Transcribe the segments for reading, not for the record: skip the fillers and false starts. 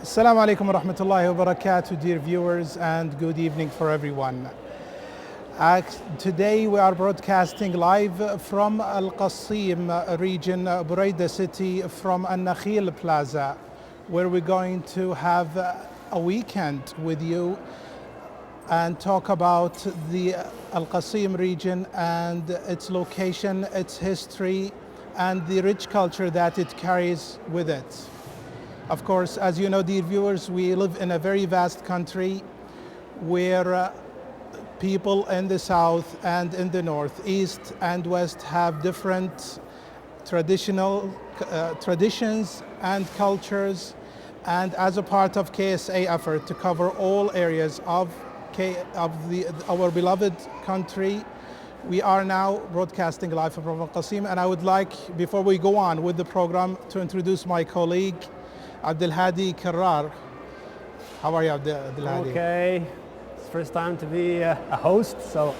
Assalamu alaikum wa rahmatullahi wa barakatuh, dear viewers, and good evening for everyone. Today we are broadcasting live from Al-Qassim region, Buraida city, from Al-Nakhil Plaza, where we're going to have a weekend with you and talk about the Al-Qassim region and its location, its history, and the rich culture that it carries with it. Of course, as you know, dear viewers, we live in a very vast country where people in the south and in the north, east and west have different traditions and cultures. And as a part of KSA effort to cover all areas of our beloved country, we are now broadcasting live from Al-Qassim. And I would like, before we go on with the program, to introduce my colleague, Abdalhadi Kرار. How are you, Abdalhadi? Okay, it's first time to be a host, so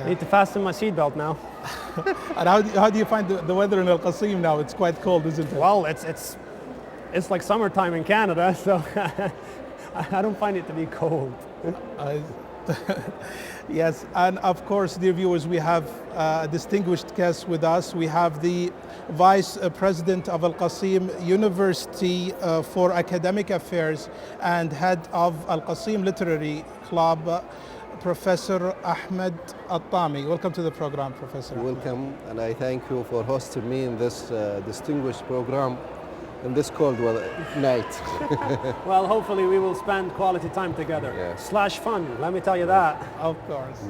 need to fasten my seatbelt now. And how do you find the weather in Al-Qassim now? It's quite cold, isn't it? Well, it's like summertime in Canada, so I don't find it to be cold. Yes, and of course, dear viewers, we have a distinguished guest with us. We have the Vice President of Al-Qassim University for Academic Affairs and Head of Al-Qassim Literary Club, Professor Ahmad Al-Tami. Welcome to the program, Professor. Welcome, and I thank you for hosting me in this distinguished program in this cold weather night. Well, hopefully we will spend quality time together. Yes. / fun, let me tell you that. Of course.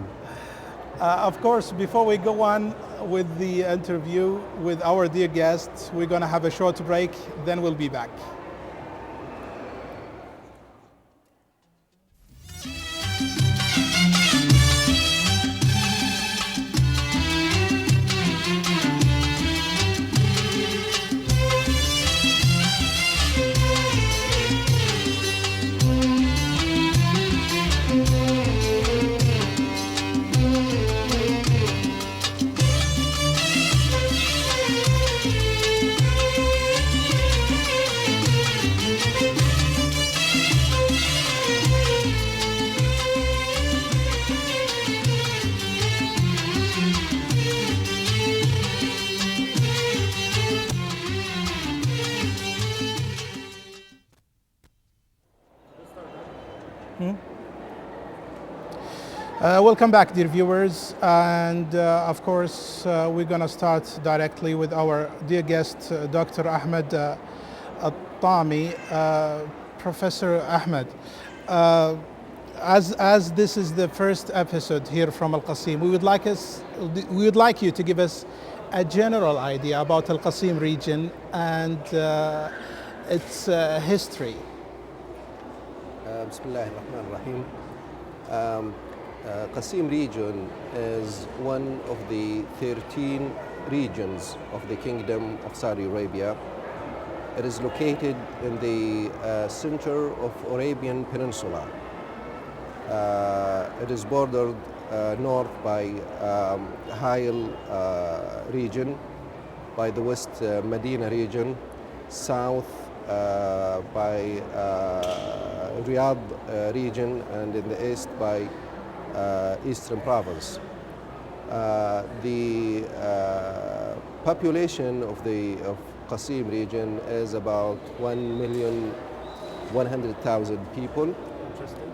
Of course, before we go on with the interview with our dear guests, we're going to have a short break, then we'll be back. Welcome back, dear viewers, and of course we're going to start directly with our dear guest, Dr. Ahmad Al-Tami. Professor Ahmad, as this is the first episode here from Al-Qassim, we would like you to give us a general idea about Al-Qassim region and its history. Bismillah ar-Rahman ar-Rahim. Qassim region is one of the 13 regions of the Kingdom of Saudi Arabia. It is located in the center of Arabian Peninsula. It is bordered north by Hail region, by the west Medina region, south by Riyadh region, and in the east by Eastern Province. The population of Qassim region is about 1,100,000 people. Interesting.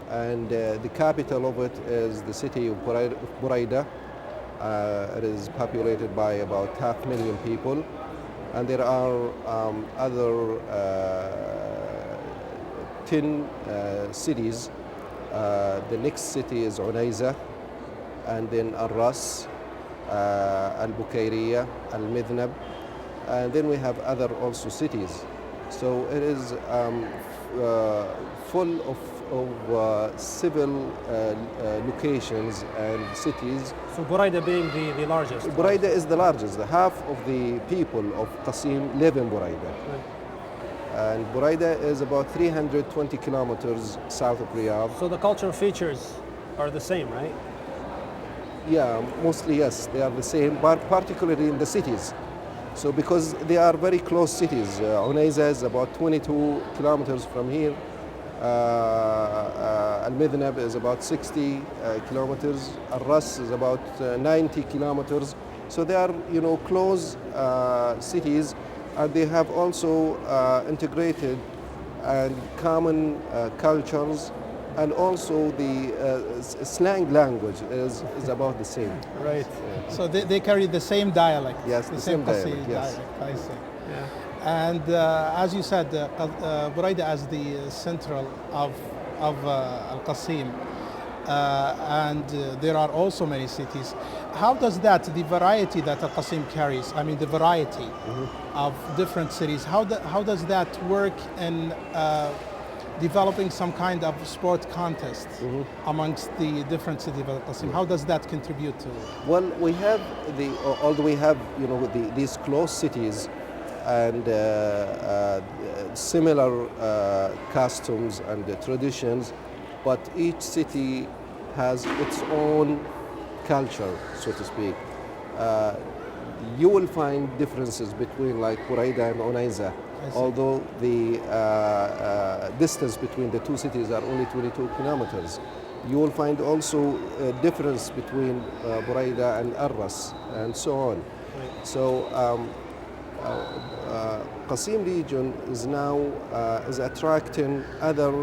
And the capital of it is the city of Buraida. It is populated by about 500,000 people. And there are other 10 cities. The next city is Unaiza, and then Al-Ras, Al-Bukayriyah, Al-Midnab, and then we have other also cities. So it is full of of civil locations and cities. So Buraida being the largest. Buraida is the largest. Half of the people of Qassim live in Buraida. Right. And Buraida is about 320 kilometers south of Riyadh. So the cultural features are the same, right? Yeah, mostly yes, they are the same, but particularly in the cities. So because they are very close cities. Unayza is about 22 kilometers from here. Al-Midnab is about 60 kilometers. Al-Ras is about 90 kilometers. So they are, close cities, and they have also integrated and common cultures, and also the slang language is about the same. Right. Yeah. So they carry the same dialect. Yes, the same Qassim dialect, yes. I see. Yeah. And as you said, Buraida as the central of Al-Qassim, and there are also many cities. How does the variety that Al-Qassim carries, I mean the variety of different cities, how does that work in developing some kind of sport contest amongst the different cities of Al-Qassim? How does that contribute to it? Well, we have although we have these close cities and similar customs and traditions, but each city has its own culture, so to speak. You will find differences between like Buraida and Unayza, although the distance between the two cities are only 22 kilometers. You will find also a difference between Buraida and Al-Ras and so on. So Qassim region is now is attracting other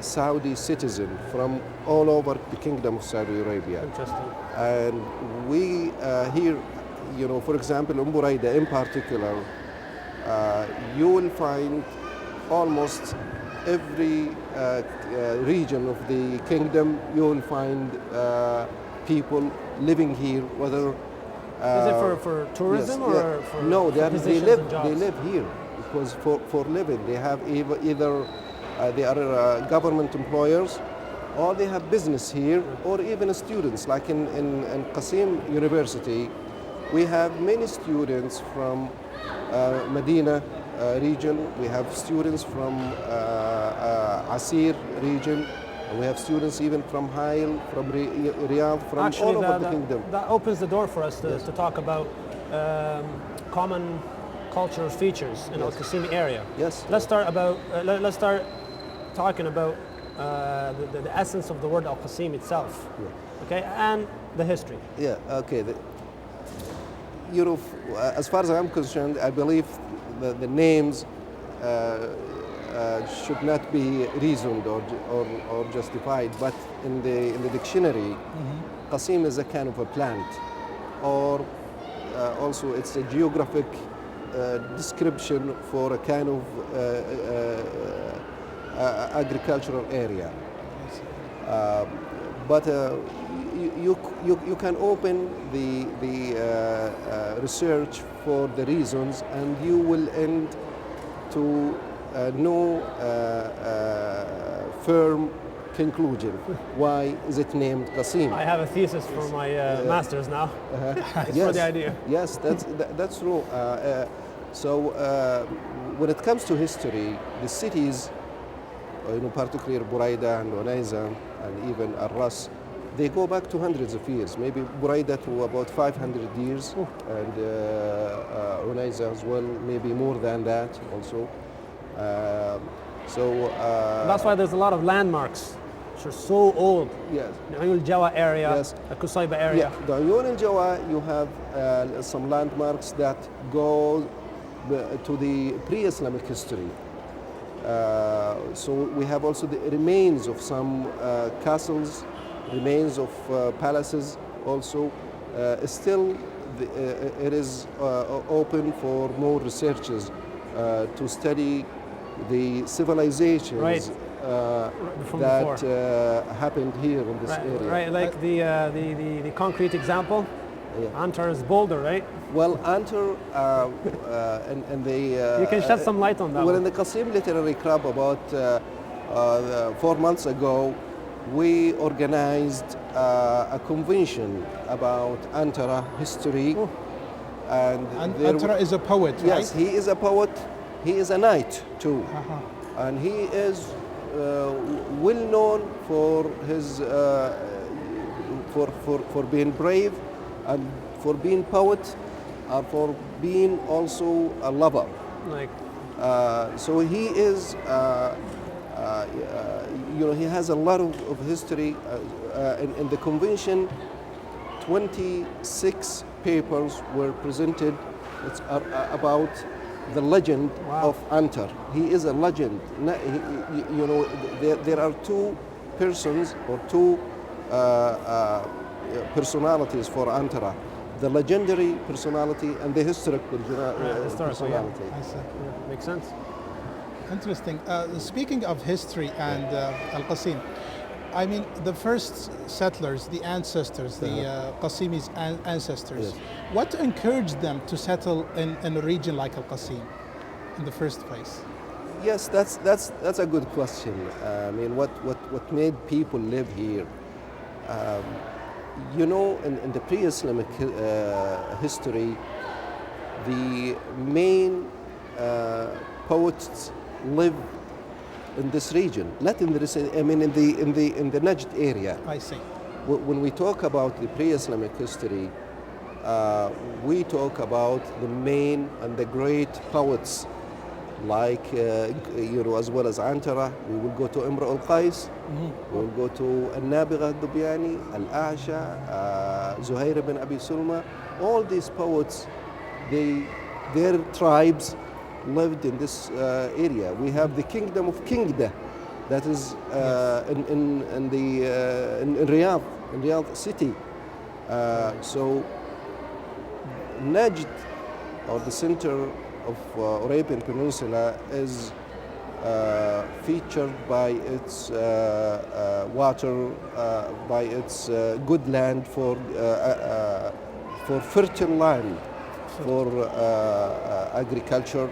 Saudi citizens from all over the Kingdom of Saudi Arabia. Interesting. And we here, for example, in Buraida in particular, you will find almost every region of the kingdom, you will find people living here, whether is it for tourism, yes, or for no? for They jobs? live here because for living they have either they are government employers, or they have business here, or even students. Like in Qassim University, we have many students from Medina region. We have students from Asir region. We have students even from Hail, from Riyadh, from Actually, all over the kingdom. that opens the door for us to talk about common cultural features in Al-Qassim area. Yes. Let's start talking about the essence of the word Al-Qassim itself. Yeah. Okay, and the history. Yeah. Okay. As far as I'm concerned, I believe the names should not be reasoned or justified, but in the dictionary, Qassim is a kind of a plant, or also it's a geographic description for a kind of agricultural area. But you can open the research for the reasons, and you will end to no firm conclusion. Why is it named Qassim? I have a thesis for my master's now. It's Yes, for the idea. yes, that's true. So when it comes to history, the cities, particularly Buraida and Unayza and even Al-Ras, they go back to hundreds of years. Maybe Buraida to about 500 years, and Unayza as well, maybe more than that also. That's why there's a lot of landmarks which are so old. Yes. The Uyun Jawa area, Yes. the Qusayba area. Yeah, the Uyun al-Jawa, you have some landmarks that go to the pre-Islamic history. So we have also the remains of some castles, remains of palaces also. Still, it is open for more researchers to study the civilizations that happened here in this area. Right, like the concrete example, Antar's boulder, right? Well, Antar, and the... you can shed some light on that Well, one. in the Qassim Literary Club about 4 months ago, we organized a convention about Antara history. Oh. And Antara is a poet, right? Yes, he is a poet. He is a knight too. And he is well known for his for being brave and for being poet and for being also a lover. Like, so he is, he has a lot of history. In the convention, 26 papers were presented. It's about the legend of Antar. He is a legend. There are two persons or two personalities for Antara. The legendary personality and the historical personality. Yeah. I see. Yeah, makes sense. Interesting. Speaking of history and Al-Qassim, I mean, the first settlers, the ancestors, the Qassimi's ancestors, what encouraged them to settle in a region like Al-Qassim in the first place? Yes, that's a good question. I mean, what made people live here? In the pre-Islamic history, the main poets lived in this region, not in the, I mean, in the Najd area. I see. When we talk about the pre-Islamic history, we talk about the main and the great poets, like as well as Antara. We will go to Imra al-Qais. We will go to Al-Nabigha al-Dubyani, Al-A'sha, Zuhair ibn Abi Sulma. All these poets, their tribes lived in this area. We have the kingdom of Kingda, that is in Riyadh city. So Najd, or the center of Arabian Peninsula, is featured by its water, by its good land for fertile land, for agriculture,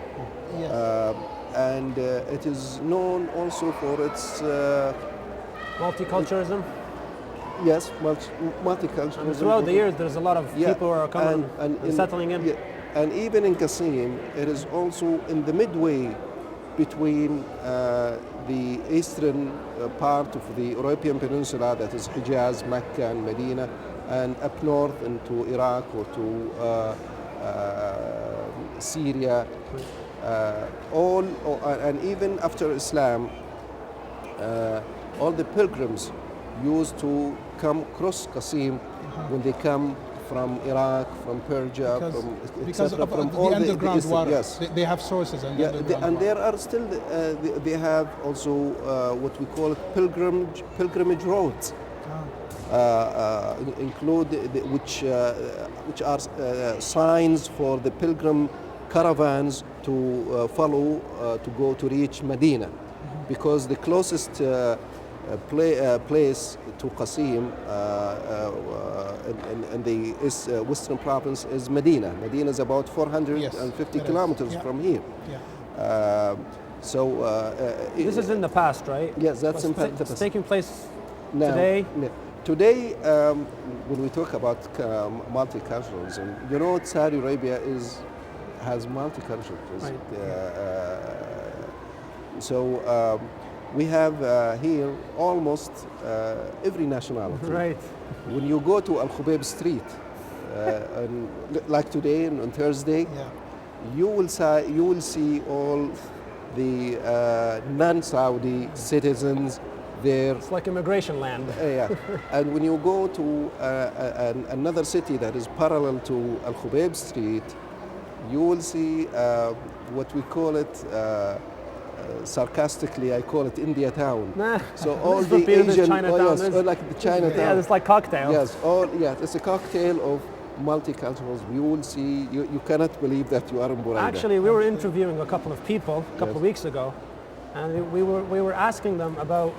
and it is known also for its multiculturalism. Yes, multiculturalism. And throughout the years, there's a lot of people who are coming and settling in. And even in Qassim, it is also in the midway between the eastern part of the Arabian Peninsula, that is Hijaz, Mecca, and Medina, and up north into Iraq or to Syria. And even after Islam, all the pilgrims used to come cross Qassim when they come from Iraq, from Persia, because of from the all underground the water. Yes. They have sources and and there are still they have also what we call pilgrimage roads. Include which are signs for the pilgrim caravans to follow to go to reach Medina, because the closest place to Qassim in the western province is Medina. Medina is about 450 kilometers from here. This is in the past, right? Yes, that's in the past. It's taking place now, today. Today, when we talk about multiculturalism, Saudi Arabia has multiculturalism. Right. We have here almost every nationality. Right. When you go to Al-Khubayb Street, like today on Thursday, you will see all the non-Saudi citizens there. It's like immigration land. And when you go to another city that is parallel to Al-Khubayb Street, you will see what we call it, sarcastically, I call it India Town. So all the Asian, like the Chinatown. Yeah, it's like cocktail. Yes, it's a cocktail of multiculturalism. You will see, you cannot believe that you are in Buraida. Actually, we were interviewing a couple of people a couple of weeks ago, and we were asking them about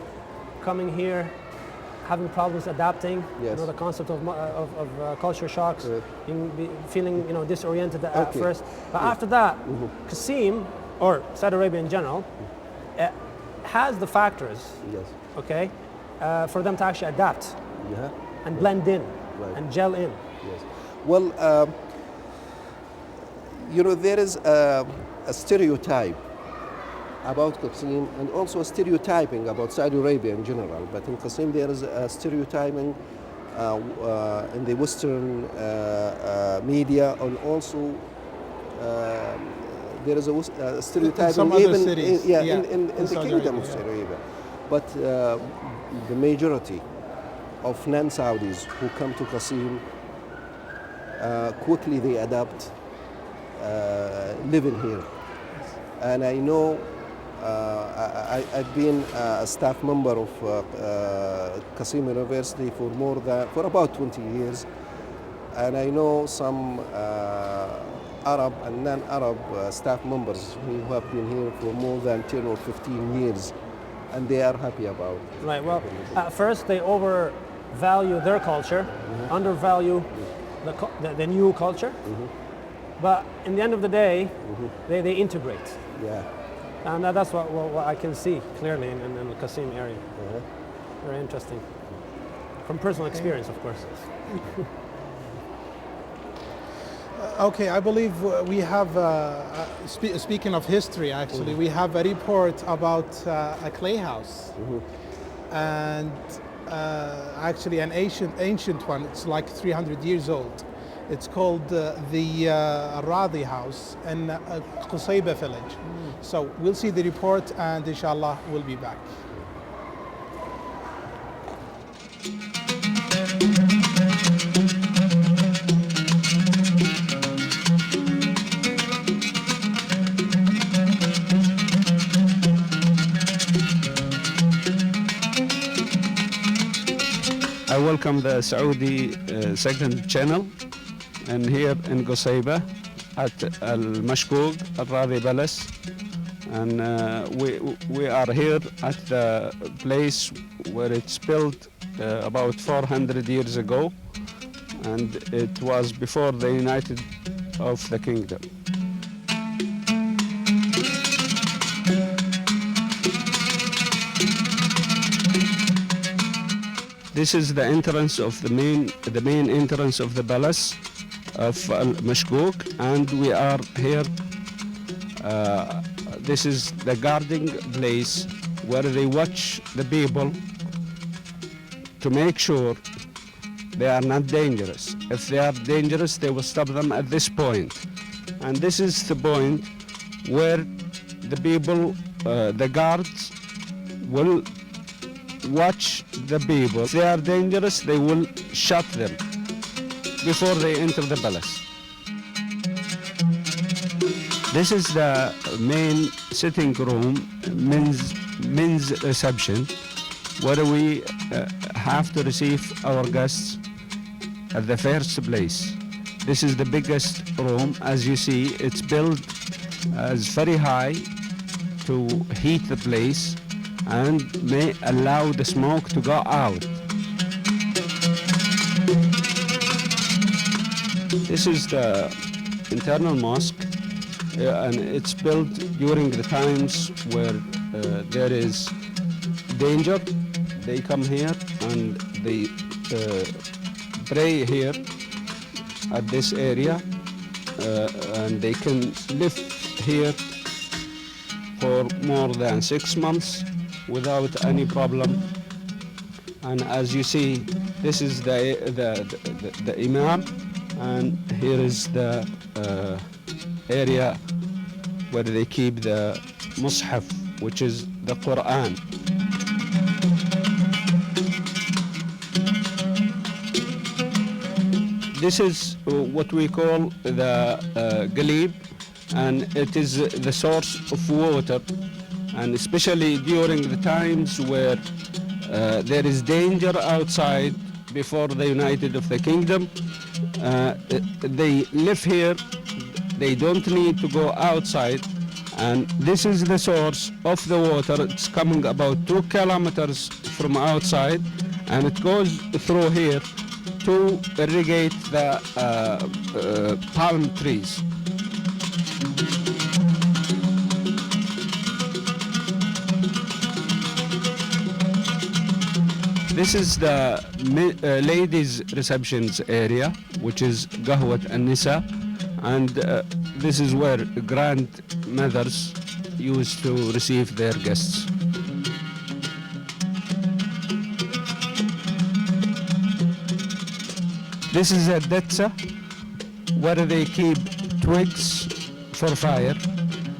coming here, having problems adapting, the concept of culture shocks, feeling disoriented at first. But after that, Qassim, or Saudi Arabia in general, has the factors, Yes. okay, for them to actually adapt and blend in and gel in. Yes. Well, you know, there is a stereotype about Qassim and also a stereotyping about Saudi Arabia in general. But in Qassim there is a stereotyping in the Western media, and also there is a stereotyping in some even other cities. in the Kingdom of Saudi Arabia. But the majority of non-Saudis who come to Qassim, quickly they adapt living here. And I know I've been a staff member of Qassim University for about 20 years, and I know some Arab and non-Arab staff members who have been here for more than 10 or 15 years, and they are happy about it. Right, well, at first they overvalue their culture, undervalue the new culture, but in the end of the day, they integrate. Yeah. And that's what I can see clearly in the Qassim area. Very interesting. From personal experience, of course. Okay, I believe we have, speaking of history actually, we have a report about a clay house. And actually an ancient one, it's like 300 years old. It's called the Radi house in Qusayba village. So we'll see the report and inshallah we'll be back. I welcome the Saudi second channel, and here in Qusayba at Al Mashkouk, Al Radi Palace, and we are here at the place where it's built about 400 years ago, and it was before the United of the Kingdom. This is the entrance of the main entrance of the palace of Al Mashkouk, and we are here. This is the guarding place where they watch the people to make sure they are not dangerous. If they are dangerous, they will stop them at this point. And this is the point where the people, the guards, will watch the people. If they are dangerous, they will shot them before they enter the palace. This is the main sitting room, men's reception, where we have to receive our guests at the first place. This is the biggest room. As you see, it's built as very high to heat the place and may allow the smoke to go out. This is the internal mosque, and it's built during the times where there is danger. They come here and they pray here at this area, and they can live here for more than 6 months without any problem. And as you see, this is the Imam, and here is the area where they keep the Mus'haf, which is the Quran. This is what we call the Galib, and it is the source of water, and especially during the times where there is danger outside before the United of the Kingdom. They live here, they don't need to go outside, and this is the source of the water. It's coming about 2 kilometers from outside, and it goes through here to irrigate the palm trees. This is the ladies' receptions area, which is Gahwat and Nisa, and this is where grandmothers used to receive their guests. This is a detza, where they keep twigs for fire,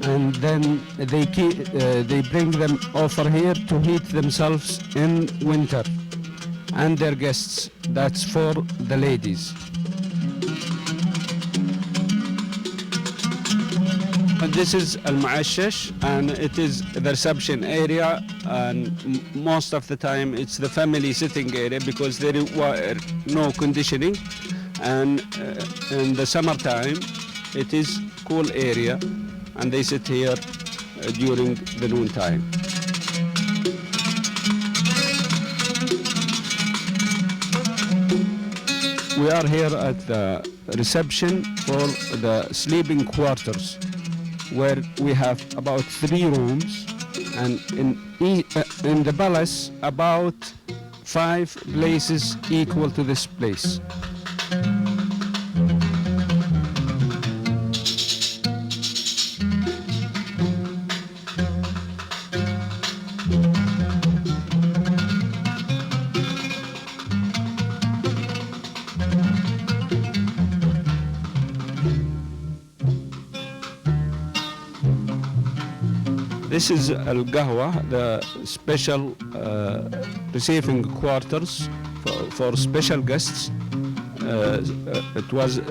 and then they bring them over here to heat themselves in winter, and their guests. That's for the ladies. And this is al-Mu'ashash, and it is the reception area, and most of the time it's the family sitting area because there require no conditioning, and in the summertime it is cool area, and they sit here during the noon time. We are here at the reception for the sleeping quarters, where we have about 3 rooms, and in the palace about 5 places equal to this place. This is Al-Qahwa, the special receiving quarters for special guests. It was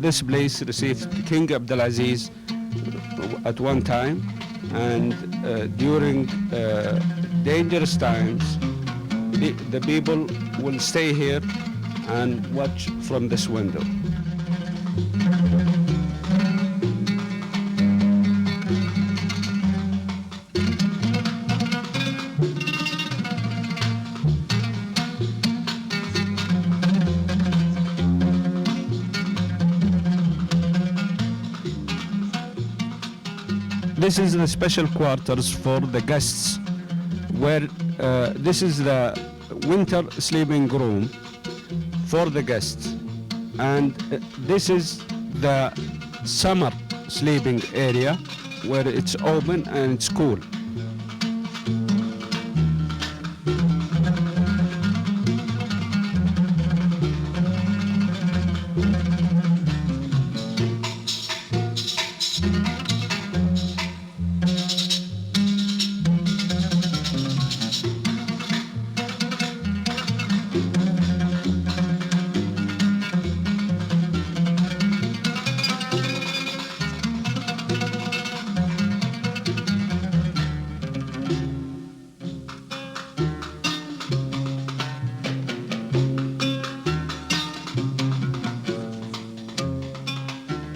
this place received King Abdulazibz at one time, and during dangerous times, the people will stay here and watch from this window. This is the special quarters for the guests, where this is the winter sleeping room for the guests, and this is the summer sleeping area where it's open and it's cool.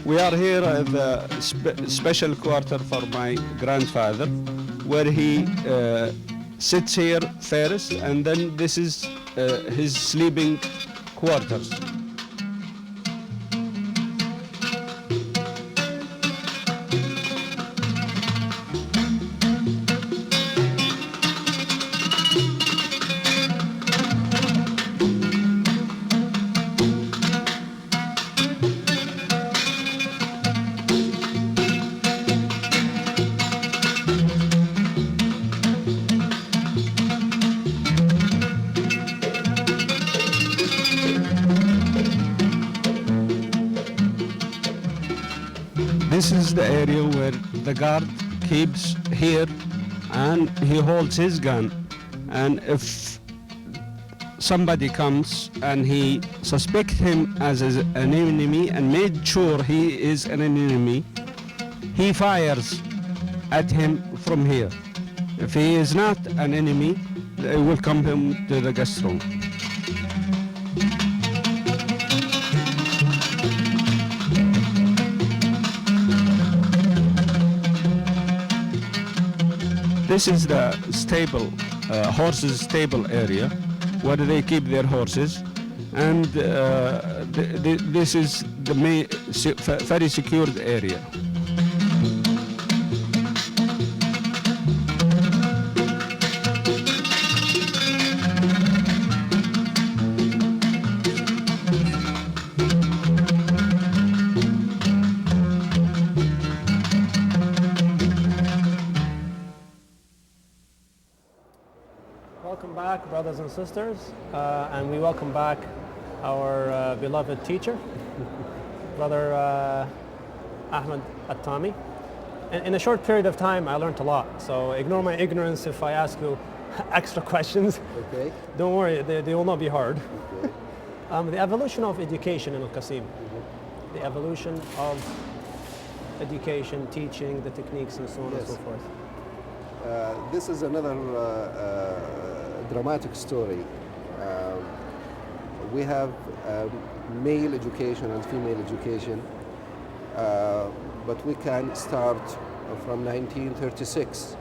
We are here at the special quarter for my grandfather, where he sits here first, and then this is his sleeping quarters. This is the area where the guard keeps here, and he holds his gun, and if somebody comes and he suspects him as an enemy and made sure he is an enemy, he fires at him from here. If he is not an enemy, they will come him to the guest room. This is the stable, horses stable area, where they keep their horses, and this is the very secured area. and sisters, and we welcome back our beloved teacher, Brother Ahmed At-Tami. In a short period of time, I learned a lot, so ignore my ignorance if I ask you extra questions. Okay. Don't worry, they will not be hard. Okay. The evolution of education in Al-Qassim, the evolution of education, teaching, the techniques, and so on and so forth. This is another dramatic story. We have male education and female education, but we can start from 1936,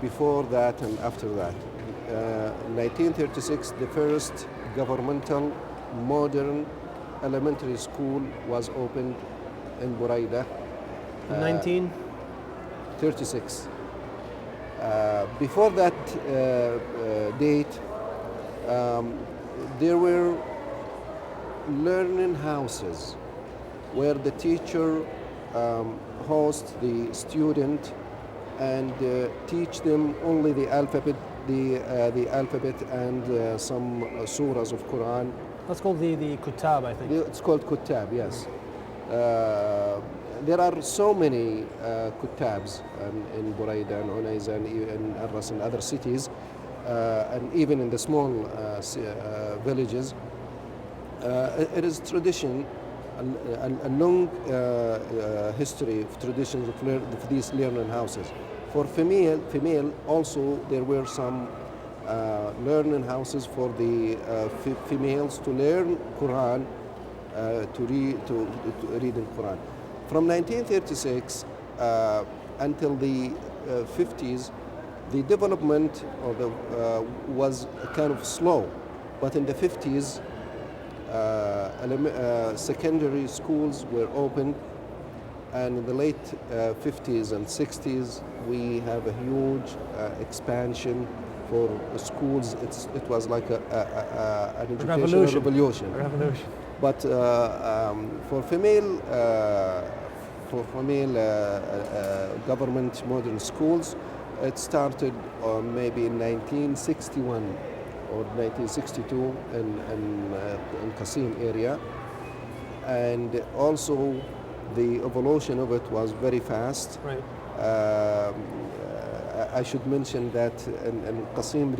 before that and after that. 1936, the first governmental modern elementary school was opened in Buraida. 1936. Before that date, there were learning houses where the teacher hosts the student and teach them only the alphabet, the alphabet and some surahs of Quran. That's called the Kutab, I think. It's called Kutab, yes. There are so many Kutabs in Buraida and Unayza and in Arras and other cities, and even in the small villages. It is tradition, a long history of traditions of these learning houses. For female also there were some learning houses for the females to learn Quran, to read in Quran. From 1936 until the 50s, the development of was kind of slow, but in the 50s, secondary schools were opened, and in the late 50s and 60s, we have a huge expansion for schools. It was like an educational revolution. But for female government modern schools, it started maybe in 1961 or 1962 in Qassim area, and also the evolution of it was very fast. Right. I should mention that in Qassim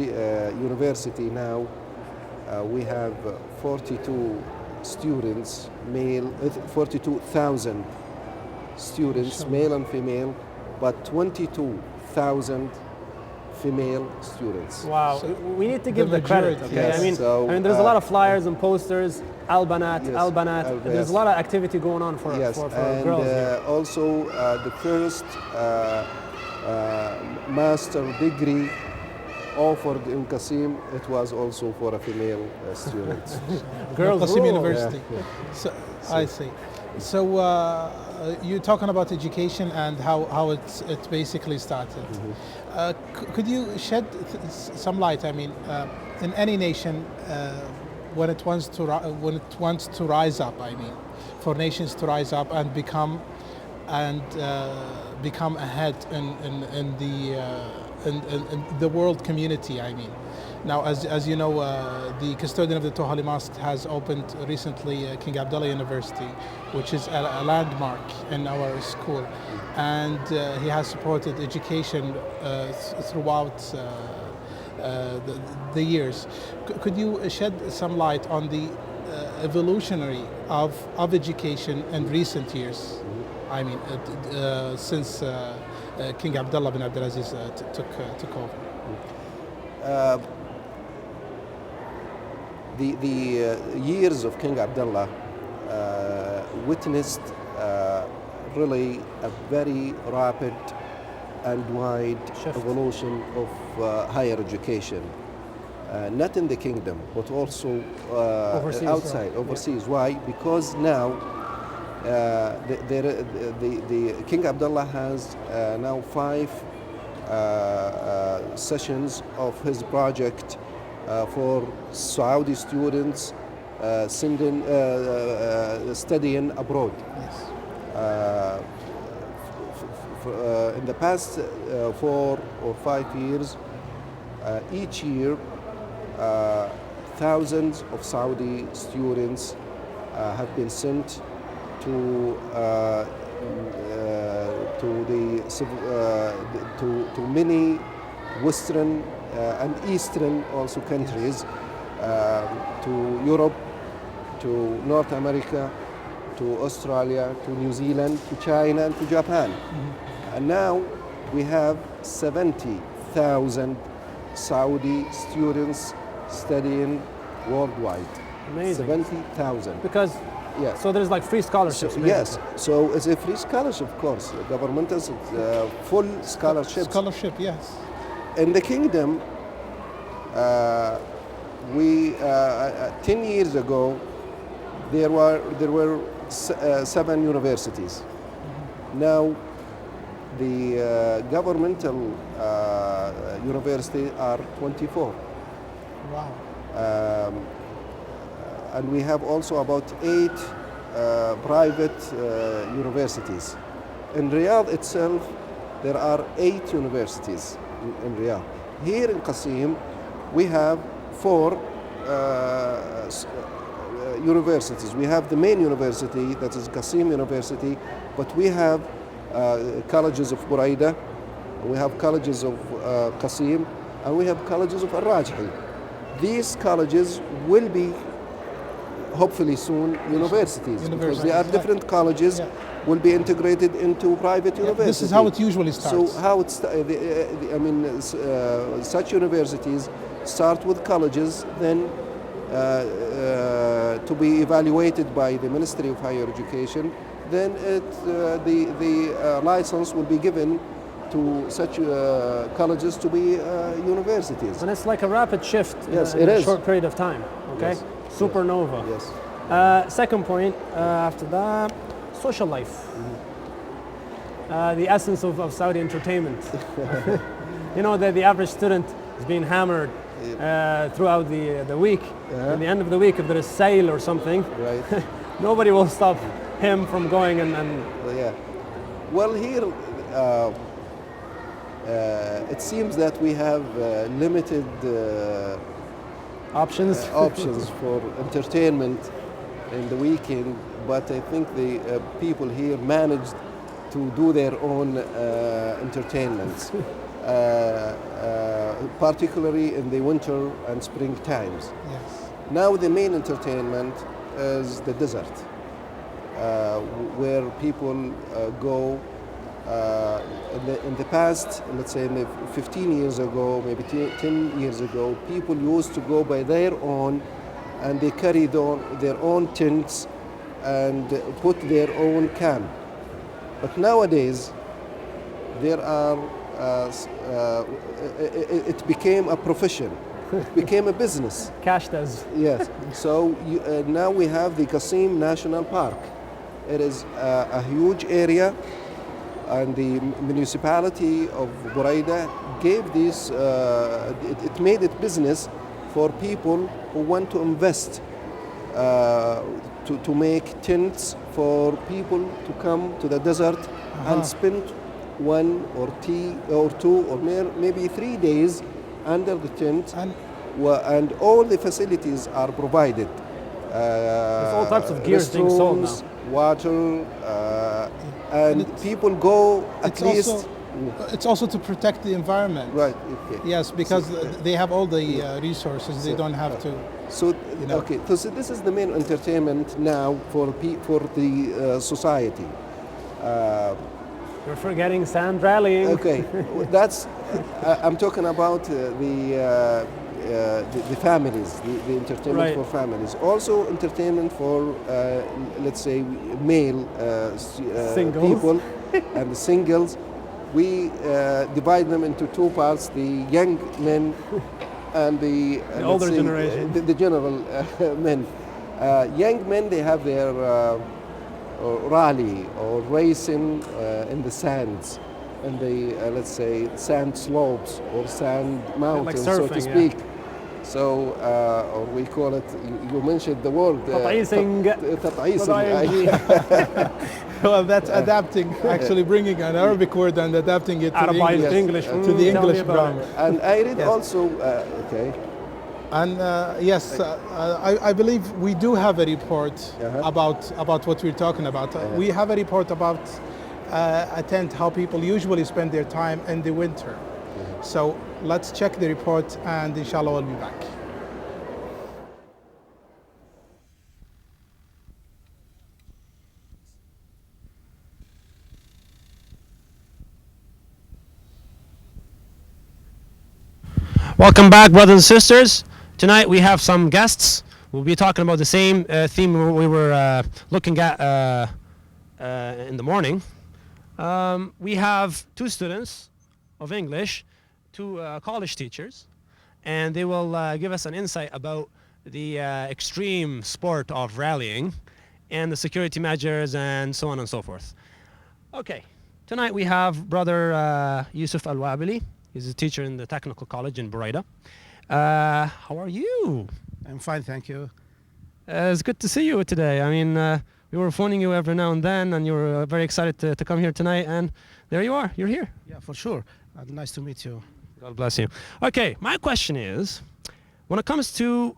University now we have 42 students, 42,000 students, male and female, but 22,000 female students. Wow, so we need to give the credit. Okay? Yes, I mean, there's a lot of flyers and posters, Al-Banat, yes, Al-Banat. There's a lot of activity going on for girls here. Also the first master degree offered in Qassim, it was also for a female student. Girls Qassim University. Yeah. So, I see. So you're talking about education and how it basically started. Could you shed some light? I mean, in any nation, when it wants to rise up, I mean, for nations to rise up and become ahead in the world community, I mean. Now, as you know, the custodian of the Tohali Mosque has opened recently King Abdullah University, which is a landmark in our school, and he has supported education throughout the years. Could you shed some light on the evolutionary of education in recent years? I mean, since King Abdullah bin Abdulaziz took over. The years of King Abdullah witnessed really a very rapid and wide evolution of higher education, not in the kingdom, but also overseas. Why? Because now the King Abdullah has now 5 sessions of his project for Saudi students studying abroad. Yes. In the past 4 or 5 years, each year thousands of Saudi students have been sent to many Western and Eastern also countries, to Europe, to North America, to Australia, to New Zealand, to China, and to Japan. Mm-hmm. And now we have 70,000 Saudi students studying worldwide. Amazing. 70,000. Because, yeah. So there's like free scholarships. So, yes, so it's a free scholarship, of course. The government has full scholarship. Scholarship, yes. In the kingdom, 10 years ago, there were 7 universities. Mm-hmm. Now, the governmental universities are 24. Wow. And we have also about 8 private universities. In Riyadh itself, there are 8 universities in Riyadh. Here in Qassim, we have 4 universities. We have the main university, that is Qassim University, but we have colleges of Buraida, we have colleges of Qassim, and we have colleges of Al-Rajhi. These colleges will be hopefully soon universities, because they are different colleges, will be integrated into private universities. This is how it usually starts. So how it's, such universities start with colleges, then to be evaluated by the Ministry of Higher Education, then the license will be given to such colleges to be universities. And it's like a rapid shift in a short period of time, okay? Yes. Supernova. Yes. Second point, after that, social life. Mm-hmm. The essence of Saudi entertainment. You know, that the average student is being hammered throughout the week. At the end of the week, if there is sale or something, right. Nobody will stop him from going and yeah. Well, here it seems that we have limited options for entertainment in the weekend, but I think the people here managed to do their own entertainments, particularly in the winter and spring times. Yes. Now the main entertainment is the desert, where people go. In the past, let's say 15 years ago, maybe 10 years ago, people used to go by their own, and they carried their own tents and put their own camp. But nowadays, there are, it became a profession. It became a business. Cash does. Yes. So now we have the Qassim National Park. It is a huge area, and the municipality of Buraida gave this, it made it business for people who want to invest, to make tents for people to come to the desert and spend 1 or 2 or maybe 3 days under the tent, and all the facilities are provided. There's all types of gears being sold now. Water, and people go at least. It's also to protect the environment. Right. Okay. Yes, because they have all the resources. They don't have to. So okay. So this is the main entertainment now for the society. You're forgetting sand rallying. Okay, that's. I'm talking about the families, the entertainment for families. Also entertainment for, let's say, male people and the singles. We divide them into 2 parts: the young men and the older generation, the general men. Young men, they have their rally or racing in the sands, and the let's say sand slopes or sand mountains, like surfing, so to speak. So, or we call it, you mentioned the word. تطعيسing. Well, that's adapting, actually bringing an Arabic word and adapting it to the English English. to the English grammar. And I read also, And yes, I believe we do have a report about what we're talking about. We have a report about a tent, how people usually spend their time in the winter. So let's check the report, and inshallah we'll be back. Welcome back, brothers and sisters. Tonight we have some guests. We'll be talking about the same theme we were looking at in the morning. We have two students of English, two college teachers, and they will give us an insight about the extreme sport of rallying and the security measures and so on and so forth. Okay, tonight we have brother Yusuf Al-Wabli. He's a teacher in the technical college in Buraida. How are you? I'm fine, thank you. It's good to see you today. I mean, we were phoning you every now and then, and you were very excited to come here tonight, and there you are. You're here. Yeah, for sure. Nice to meet you. God bless you. Okay, my question is, when it comes to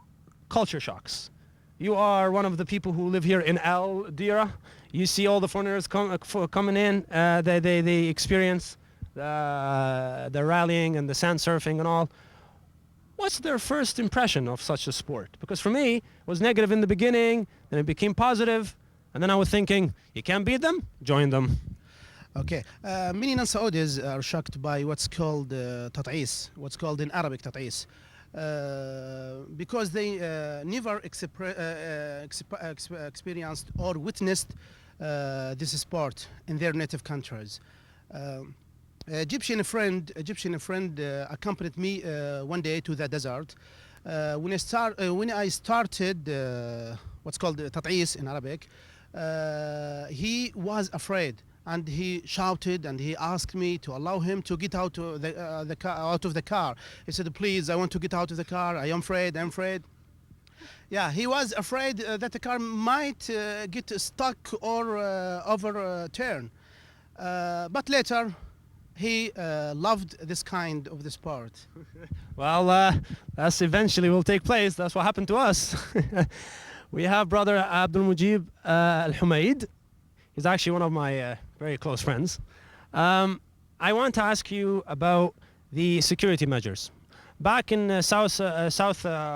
culture shocks, you are one of the people who live here in Al Dira. You see all the foreigners coming in. They experience the rallying and the sand surfing and all. What's their first impression of such a sport? Because for me, it was negative in the beginning, then it became positive, and then I was thinking, you can't beat them, join them. Okay, many non-Saudis are shocked by what's called tat'is, what's called in Arabic tat'is, because they never experienced or witnessed this sport in their native countries. Egyptian friend accompanied me one day to the desert. When I started what's called tat'is in Arabic, he was afraid and he shouted and he asked me to allow him to get out of the car. He said, "Please, I want to get out of the car. I'm afraid. Yeah, he was afraid that the car might get stuck or overturn. But later, he loved this kind of the sport. Well, that's eventually will take place. That's what happened to us. We have brother Abdul Al-Humaid. He's actually one of my very close friends. I want to ask you about the security measures. Back in South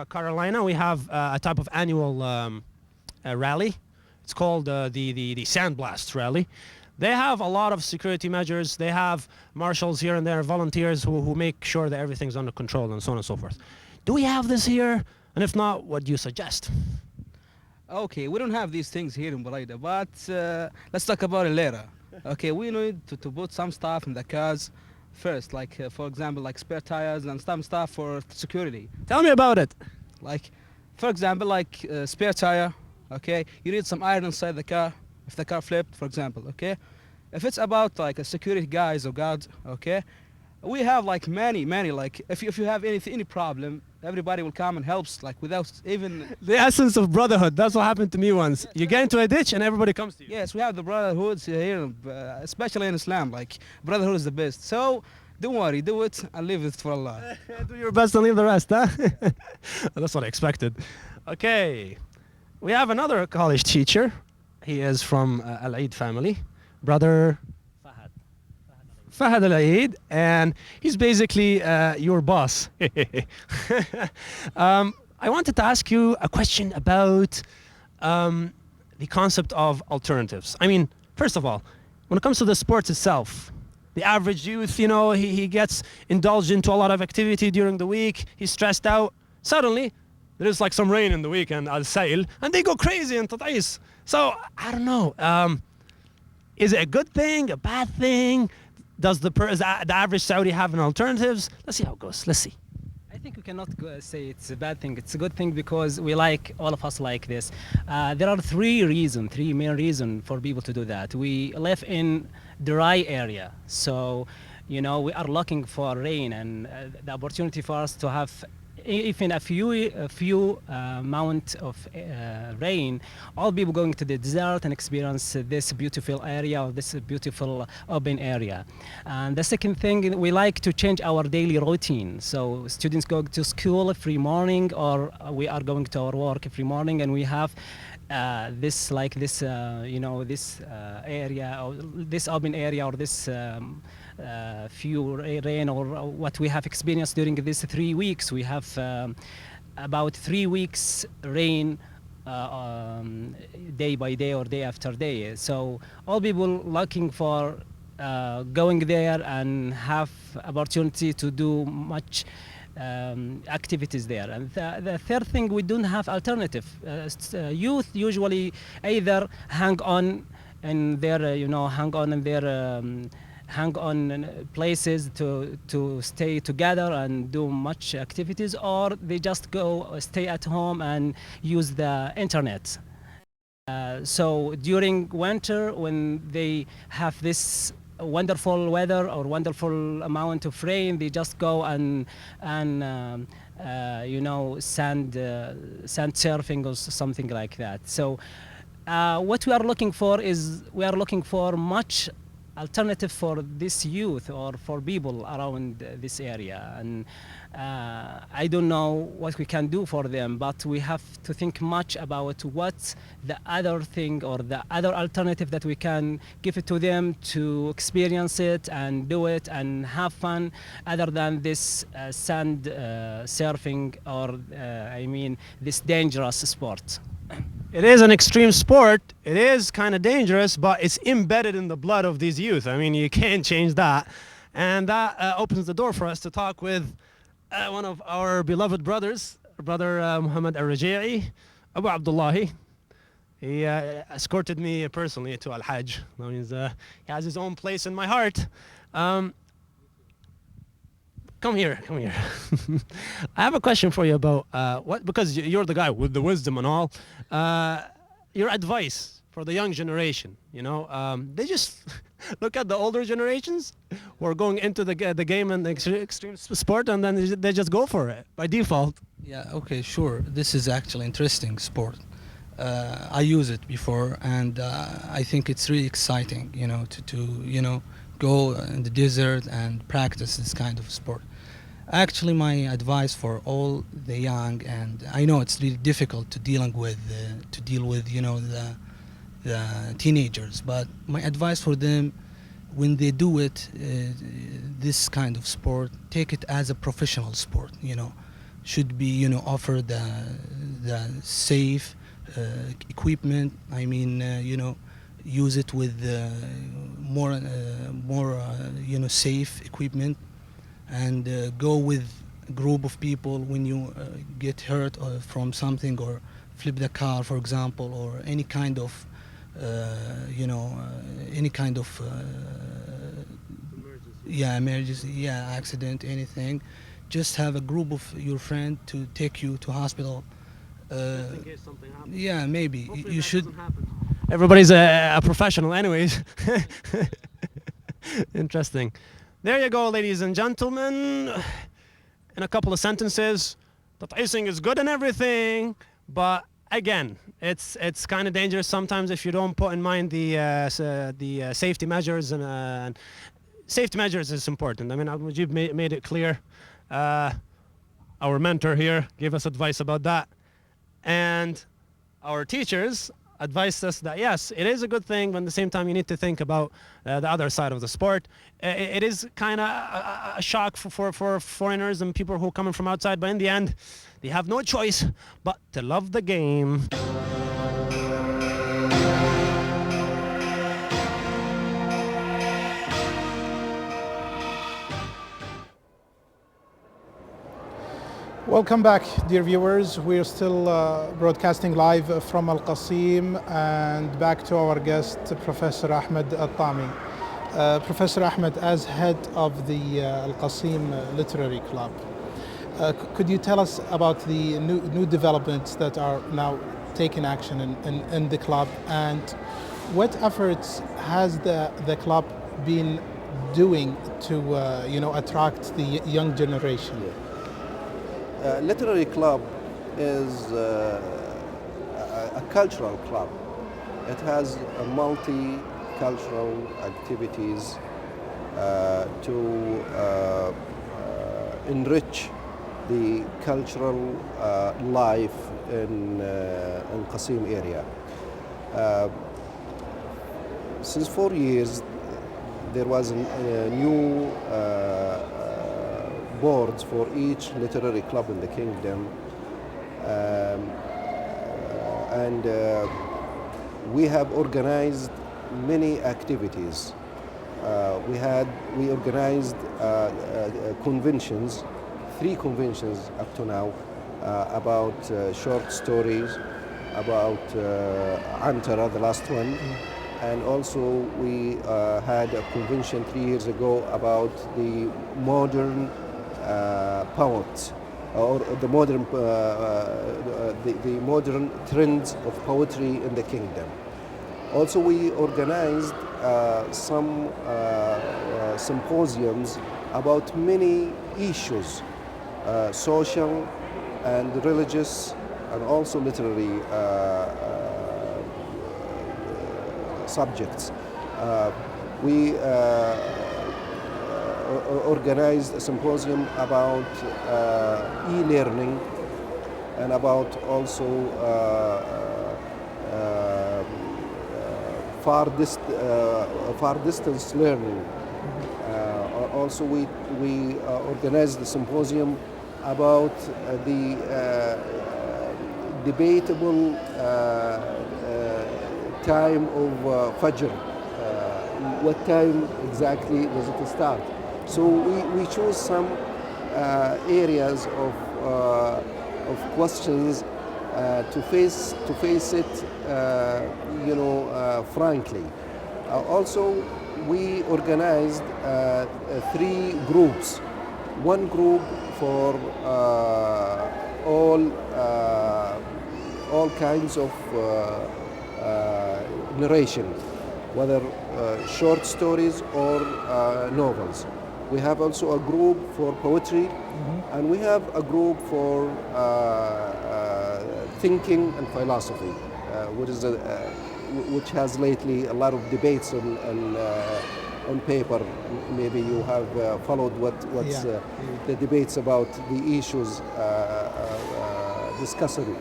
Carolina, we have a type of annual rally. It's called the Sandblast Rally. They have a lot of security measures. They have marshals here and there, volunteers who make sure that everything's under control and so on and so forth. Do we have this here? And if not, what do you suggest? Okay, we don't have these things here in Buraida, but let's talk about it later. Okay, we need to put some stuff in the cars first, like for example, like spare tires and some stuff for security. Tell me about it. Like, for example, like spare tire, okay? You need some iron inside the car, if the car flipped, for example, okay? If it's about like a security guys or guards, okay? We have like many, like if you have any problem, everybody will come and helps, like without even... The essence of brotherhood, that's what happened to me once. You get into a ditch and everybody comes to you. Yes, we have the brotherhoods here, especially in Islam, like brotherhood is the best. So don't worry, do it and leave it for Allah. Do your best and leave the rest, huh? That's what I expected. Okay, we have another college teacher. He is from Al-Eid family, brother Fahad Al-Eid, and he's basically your boss. I wanted to ask you a question about the concept of alternatives. I mean, first of all, when it comes to the sports itself, the average youth, you know, he gets indulged into a lot of activity during the week, he's stressed out. Suddenly, there's like some rain in the weekend, al-sail, and they go crazy in tat'is. So, I don't know, is it a good thing, a bad thing? Does the average Saudi have an alternatives? Let's see how it goes. Let's see. I think we cannot say it's a bad thing. It's a good thing because we like, all of us like this. There are three main reasons for people to do that. We live in dry area, so you know we are looking for rain and the opportunity for us to have even a few amount of rain, all people going to the desert and experience this beautiful area or this beautiful open area. And the second thing, we like to change our daily routine. So students go to school every morning, or we are going to our work every morning, and we have this this area, or this open area, or this few rain, or what we have experienced during these 3 weeks. We have about 3 weeks rain day by day or day after day. So all people looking for going there and have opportunity to do much activities there. And the third thing, we don't have alternative. Youth usually either hang on in their hang on places to stay together and do much activities, or they just go stay at home and use the internet. So during winter, when they have this wonderful weather or wonderful amount of rain, they just go and sand surfing or something like that. So what we are looking for is, we are looking for much alternative for this youth or for people around this area. And I don't know what we can do for them, but we have to think much about what's the other thing or the other alternative that we can give it to them to experience it and do it and have fun, other than this sand surfing, or this dangerous sport. It is an extreme sport. It is kind of dangerous, but it's embedded in the blood of these youth. I mean, you can't change that. And that opens the door for us to talk with one of our beloved brothers, Brother Muhammad al-Raji'i, Abu Abdullahi. He escorted me personally to Al-Hajj. That means he has his own place in my heart. Come here. I have a question for you about because you're the guy with the wisdom and all. Your advice for the young generation. They just look at the older generations who are going into the game and the extreme sport, and then they just go for it by default. Yeah. Okay. Sure. This is actually interesting sport. I use it before, and I think it's really exciting. To go in the desert and practice this kind of sport. Actually, my advice for all the young, and I know it's really difficult to deal with the teenagers, but my advice for them, when they do it, this kind of sport, take it as a professional sport. Should be offer the safe equipment. Use it with more safe equipment, and go with a group of people when you get hurt from something, or flip the car, for example, or any kind of emergency, accident, anything. Just have a group of your friends to take you to hospital. Just in case something happens. Yeah, maybe. Hopefully you that should. doesn't happen. Everybody's a professional anyways. Interesting. There you go, ladies and gentlemen. In a couple of sentences, the icing is good and everything, but again, it's kind of dangerous sometimes if you don't put in mind the safety measures, and safety measures is important. Mujib made it clear. Our mentor here gave us advice about that, and our teachers advised us that yes, it is a good thing, but at the same time you need to think about the other side of the sport. It is kind of a shock for foreigners and people who are coming from outside, but in the end they have no choice but to love the game. Welcome back, dear viewers. We are still broadcasting live from Al-Qassim, and back to our guest, Professor Ahmed Al-Tami. Professor Ahmed, as head of the Al-Qassim Literary Club, could you tell us about the new developments that are now taking action in the club, and what efforts has the club been doing to attract the young generation? Literary club is a cultural club. It has a multicultural activities to enrich the cultural life in Qassim area. Since 4 years, there was a new boards for each literary club in the kingdom, and we have organized many activities. We organized conventions, 3 conventions up to now, about short stories, about Antara, the last one, and also we had a convention 3 years ago about the modern poets, or the modern the modern trends of poetry in the kingdom. Also, we organized some symposiums about many issues, social and religious, and also literary subjects. We organized a symposium about e-learning and about also far distance learning. Also, we organized a symposium about the debatable time of Fajr. What time exactly does it start? So we chose some areas of questions to face it, frankly. Also, we organized 3 groups. One group for all kinds of narration, whether short stories or novels. We have also a group for poetry, and we have a group for thinking and philosophy, which has lately a lot of debates on paper. Maybe you have followed what's the debates about the issues discussing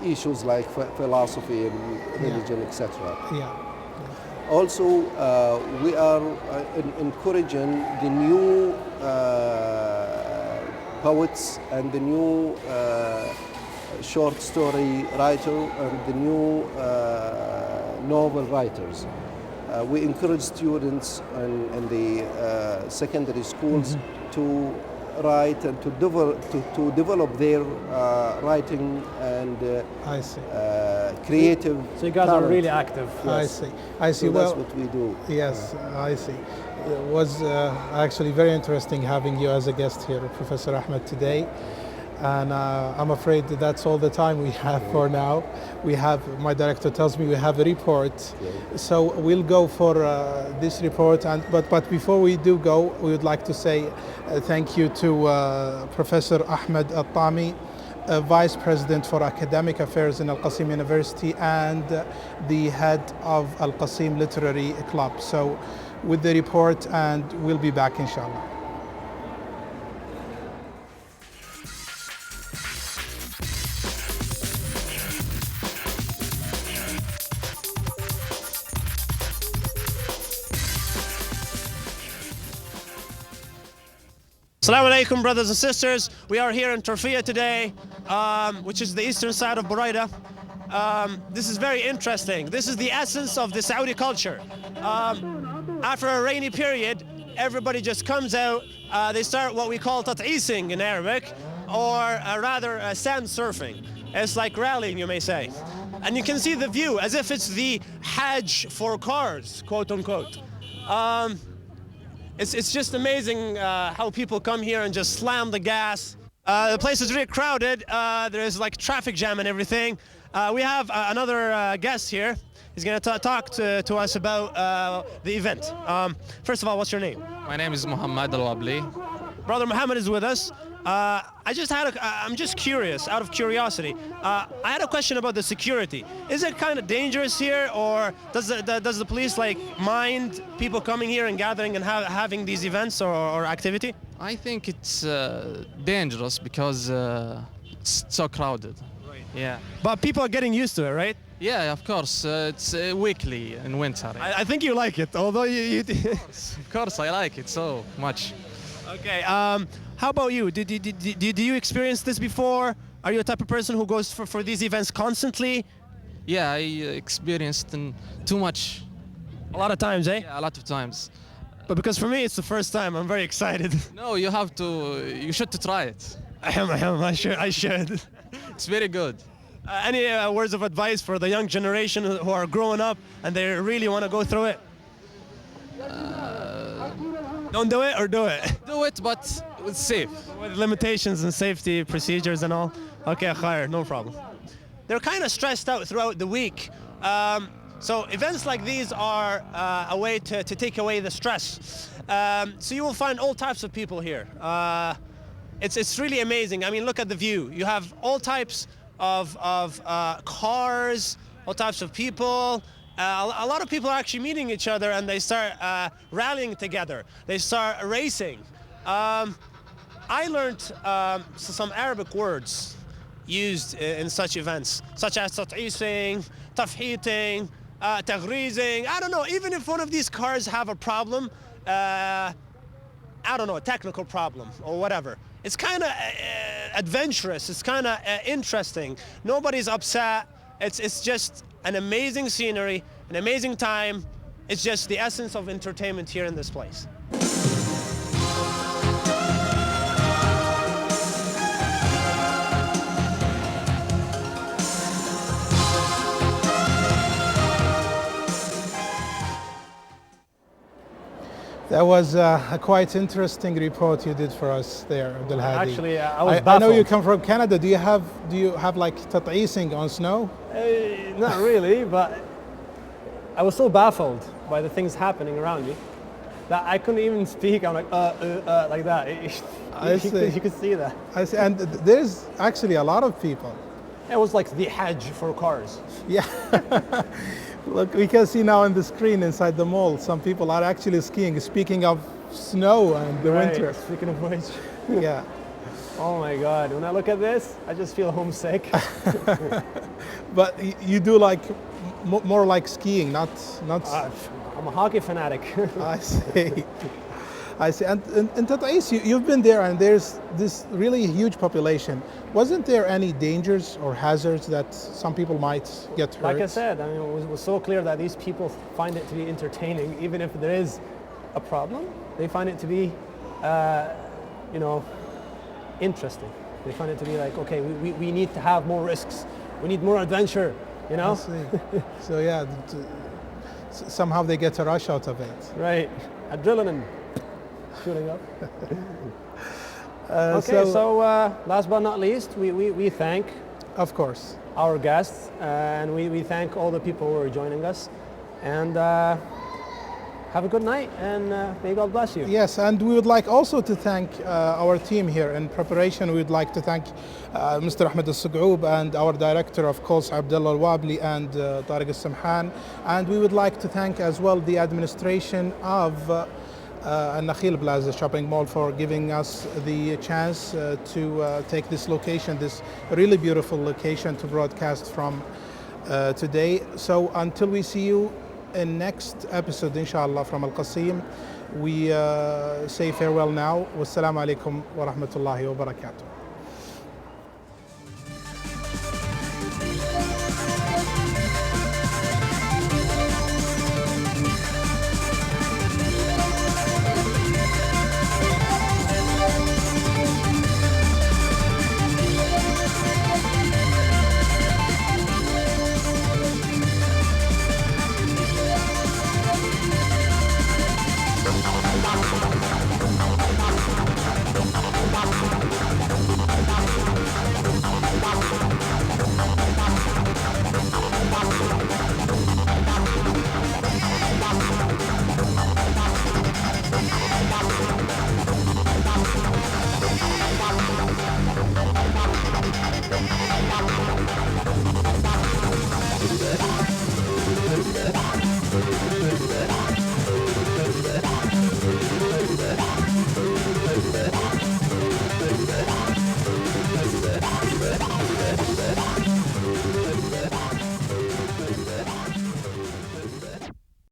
issues like philosophy and religion, etc. Also, we are encouraging the new poets and the new short story writer and the new novel writers. We encourage students in the secondary schools to write and to develop their writing and creative. So you guys talent. are really active. Yes. I see. So well, that's what we do. Yes, I see. It was actually very interesting having you as a guest here, Professor Ahmed, today. And I'm afraid that's all the time we have for now. My director tells me we have a report. So we'll go for this report. But before we do go, we would like to say thank you to Professor Ahmed Al-Tami, Vice President for Academic Affairs in Al-Qassim University and the head of Al-Qassim Literary Club. So with the report, and we'll be back inshallah. Assalamu alaikum, brothers and sisters. We are here in Turfiya today, which is the eastern side of Buraida. This is very interesting. This is the essence of the Saudi culture. After a rainy period, everybody just comes out. They start what we call tat'ising in Arabic, or rather sand surfing. It's like rallying, you may say. And you can see the view as if it's the Hajj for cars, quote unquote. It's just amazing how people come here and just slam the gas. The place is really crowded. There is like traffic jam and everything. We have another guest here. He's going to talk to us about the event. First of all, what's your name? My name is Muhammad Al-Wabli. Brother Muhammad is with us. I'm just curious, out of curiosity. I had a question about the security. Is it kind of dangerous here, or does the police like mind people coming here and gathering and having these events or activity? I think it's dangerous because it's so crowded. Right. Yeah. But people are getting used to it, right? Yeah, of course. It's weekly in winter. I think you like it, although you Of course, I like it so much. Okay. How about you? Do you experience this before? Are you a type of person who goes for these events constantly? Yeah, I experienced too much. A lot of times, eh? Yeah, a lot of times. But because for me it's the first time, I'm very excited. No, you should to try it. I should. It's very good. Any words of advice for the young generation who are growing up and they really want to go through it? Don't do it or do it? Do it, but it's safe. With limitations and safety procedures and all? Okay, khair, no problem. They're kind of stressed out throughout the week. So events like these are a way to take away the stress. So you will find all types of people here. It's really amazing. I mean, look at the view. You have all types of cars, all types of people. A lot of people are actually meeting each other and they start rallying together. They start racing. I learned some Arabic words used in such events, such as تطعيسing, تفحيطing, تغريزing. I don't know, even if one of these cars have a problem, I don't know, a technical problem or whatever. It's kind of adventurous, it's kind of interesting. Nobody's upset. It's just an amazing scenery, an amazing time. It's just the essence of entertainment here in this place. That was a quite interesting report you did for us there, Abdalhadi. Actually, I was baffled. I know you come from Canada. Do you have like tat'ising on snow? Not really, but I was so baffled by the things happening around me that I couldn't even speak. I'm like that. I see. You could see that. I see. And there's actually a lot of people. It was like the Hajj for cars. Yeah. Look, we can see now on the screen inside the mall, some people are actually skiing. Speaking of snow and the winter. Speaking of which. Yeah. Oh my God, when I look at this, I just feel homesick. But you do like, more like skiing, not... I'm a hockey fanatic. I see. I see. And in Tatais, you've been there and there's this really huge population. Wasn't there any dangers or hazards that some people might get hurt? Like I said, I mean, it was so clear that these people find it to be entertaining, even if there is a problem. They find it to be, interesting. They find it to be like, okay, we need to have more risks. We need more adventure, you know? I see. So yeah, somehow they get a rush out of it. Right. Adrenaline shooting up. So last but not least, we thank, of course, our guests, and we thank all the people who are joining us. And have a good night, and may God bless you. Yes, and we would like also to thank our team here in preparation. We would like to thank Mr. Ahmad الصقعوب and our director, of course, Abdullah الوابلي and طارق السمحان. And we would like to thank as well the administration of Nakheel Plaza Shopping Mall for giving us the chance to take this location, this really beautiful location to broadcast from today. So until we see you in next episode, inshallah, from القصييم, we say farewell now. Wassalamu alaikum wa rahmatullahi wa barakatuh. Thank you.